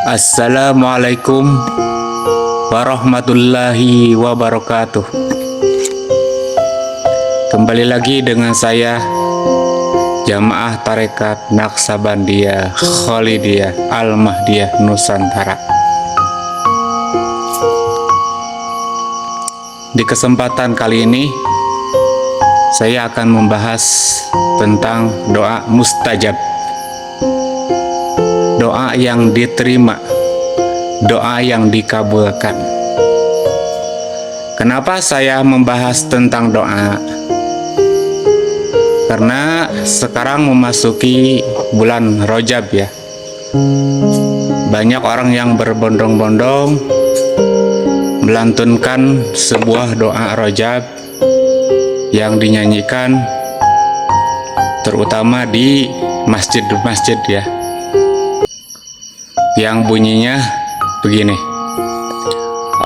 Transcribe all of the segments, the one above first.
Assalamualaikum warahmatullahi wabarakatuh. Kembali lagi dengan saya, Jamaah Tarekat Naqsabandiyah Khalidiyah Al-Mahdiyah Nusantara. Di kesempatan kali ini, saya akan membahas tentang doa mustajab, doa yang diterima, doa yang dikabulkan. Kenapa saya membahas tentang doa? Karena sekarang memasuki bulan Rajab ya. Banyak orang yang berbondong-bondong melantunkan sebuah doa Rajab yang dinyanyikan terutama di masjid-masjid ya, yang bunyinya begini: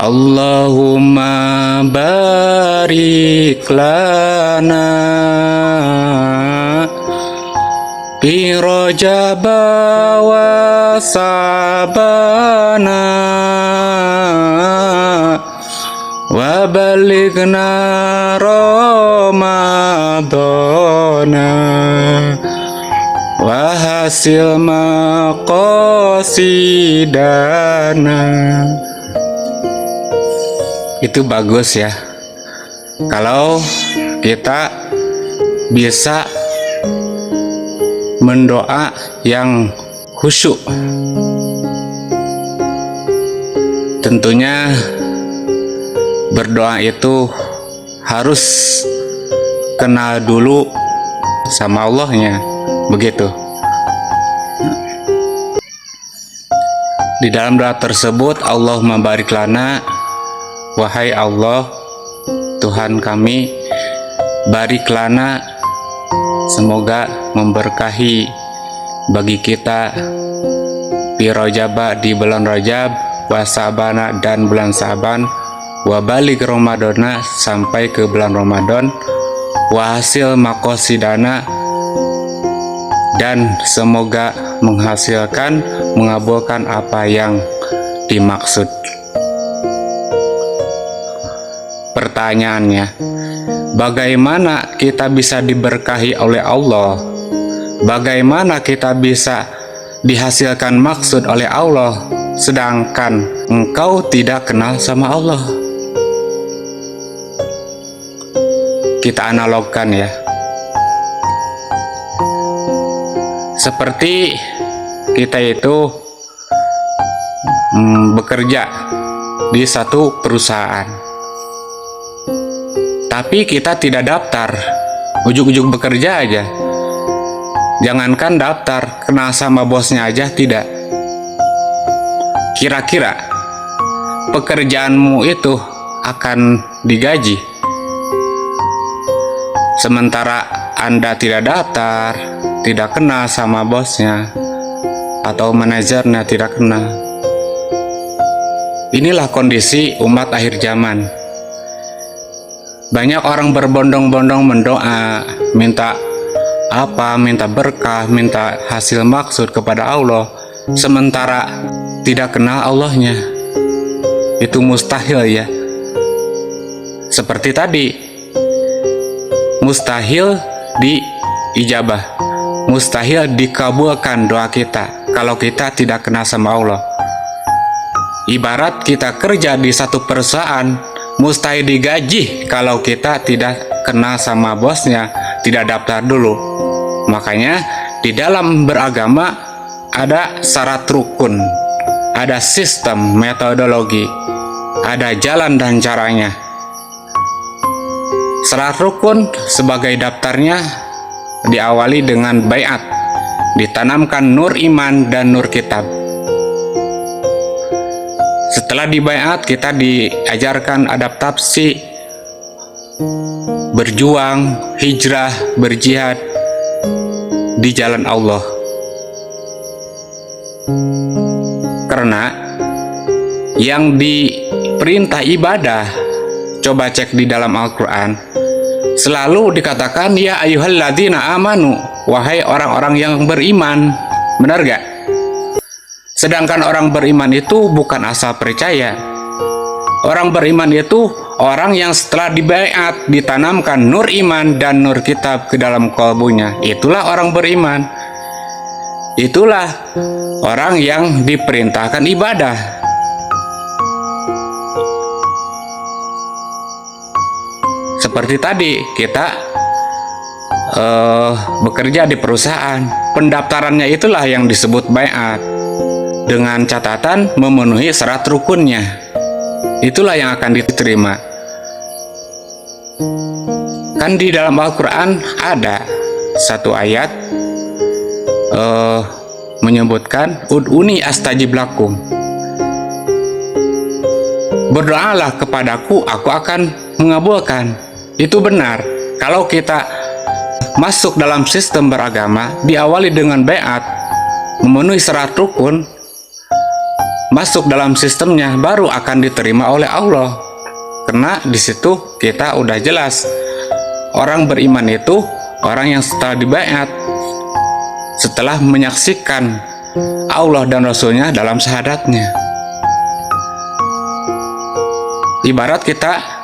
Allahumma barik lana fi Rajab wa Sabana wa balighna Ramadana wa hasil maqasidana. Itu bagus ya, kalau kita bisa mendoa yang khusyuk. Tentunya berdoa itu harus kenal dulu sama Allahnya, begitu. Di dalam doa tersebut, Allahumma barik lana, wahai Allah Tuhan kami, barik lana, semoga memberkahi bagi kita di Rajab, di bulan Rajab, wa Sabana, dan bulan Saban, wa balik Ramadana, sampai ke bulan Ramadan, wa hasil maqasidana, dan semoga menghasilkan, mengabulkan apa yang dimaksud. Pertanyaannya, bagaimana kita bisa diberkahi oleh Allah? Bagaimana kita bisa dihasilkan maksud oleh Allah sedangkan engkau tidak kenal sama Allah? Kita analogkan ya, seperti kita itu bekerja di satu perusahaan, tapi kita tidak daftar, ujuk-ujuk bekerja aja. Jangankan daftar, kenal sama bosnya aja tidak. Kira-kira pekerjaanmu itu akan digaji, sementara Anda tidak daftar, tidak kenal sama bosnya atau manajernya, tidak kenal. Inilah kondisi umat akhir zaman. Banyak orang berbondong-bondong mendoa, minta apa, minta berkah, minta hasil maksud kepada Allah, sementara tidak kenal Allahnya. Itu mustahil ya. Seperti tadi, mustahil diijabah, mustahil dikabulkan doa kita kalau kita tidak kenal sama Allah. Ibarat kita kerja di satu perusahaan, mustahil digaji kalau kita tidak kenal sama bosnya, tidak daftar dulu. Makanya di dalam beragama ada syarat rukun, ada sistem metodologi, ada jalan dan caranya. Syarat rukun sebagai daftarnya diawali dengan baiat, ditanamkan nur iman dan nur kitab. Setelah dibaiat, kita diajarkan adaptasi, berjuang, hijrah, berjihad di jalan Allah. Karena yang diperintah ibadah, coba cek di dalam Al-Quran, selalu dikatakan ya ayyuhalladzina amanu, wahai orang-orang yang beriman. Benar gak? Sedangkan orang beriman itu bukan asal percaya. Orang beriman itu orang yang setelah dibaiat, ditanamkan nur iman dan nur kitab ke dalam kalbunya. Itulah orang beriman. Itulah orang yang diperintahkan ibadah. Seperti tadi kita bekerja di perusahaan, pendaftarannya itulah yang disebut baiat, dengan catatan memenuhi syarat rukunnya. Itulah yang akan diterima. Kan di dalam Al-Quran ada satu ayat menyebutkan ud'uni astajib lakum, berdoalah kepadaku, aku akan mengabulkan. Itu benar. Kalau kita masuk dalam sistem beragama, diawali dengan baiat, memenuhi syarat rukun, masuk dalam sistemnya, baru akan diterima oleh Allah. Karena di situ kita udah jelas, orang beriman itu orang yang setelah dibaiat, setelah menyaksikan Allah dan Rasulnya dalam syahadatnya. Ibarat kita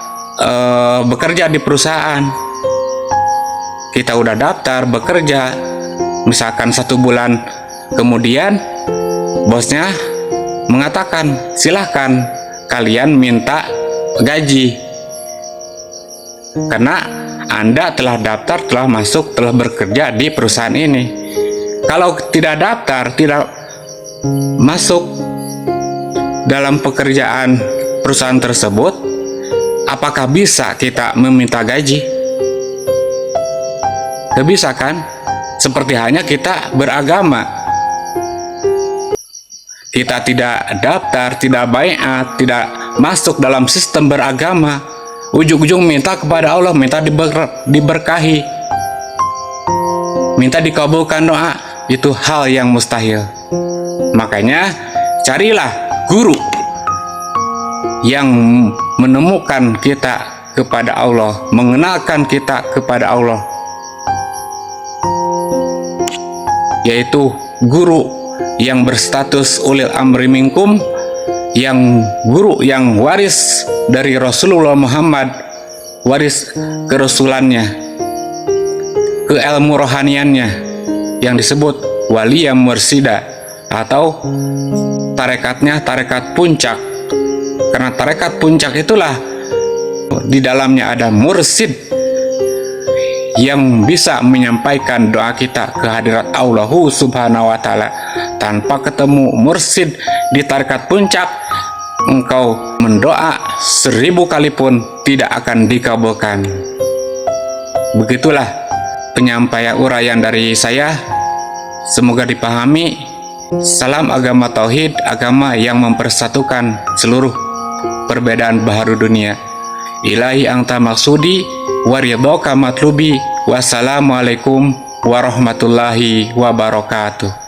bekerja di perusahaan, kita udah daftar bekerja, misalkan 1 bulan kemudian bosnya mengatakan silahkan kalian minta gaji, karena Anda telah daftar, telah masuk, telah bekerja di perusahaan ini. Kalau tidak daftar, tidak masuk dalam pekerjaan perusahaan tersebut, apakah bisa kita meminta gaji? Tidak bisa kan? Seperti hanya kita beragama, kita tidak daftar, tidak baiat, tidak masuk dalam sistem beragama, ujung-ujung minta kepada Allah, minta diberkahi, minta dikabulkan doa, itu hal yang mustahil. Makanya carilah guru yang menemukan kita kepada Allah, mengenalkan kita kepada Allah, yaitu guru yang berstatus ulil amri minkum, yang guru yang waris dari Rasulullah Muhammad, waris kerasulannya, keilmu rohaniannya, yang disebut waliyah mursida, atau tarekatnya tarekat puncak. Karena tarekat puncak itulah di dalamnya ada mursid yang bisa menyampaikan doa kita ke hadirat Allah Subhanahu wa Ta'ala. Tanpa ketemu mursid di tarekat puncak, engkau mendoa 1000 kali pun tidak akan dikabulkan. Begitulah penyampaian uraian dari saya. Semoga dipahami. Salam agama tauhid, agama yang mempersatukan seluruh perbedaan baharu dunia. Ilahi anta maksudi waridhoka matlubi. Wassalamualaikum warahmatullahi wabarakatuh.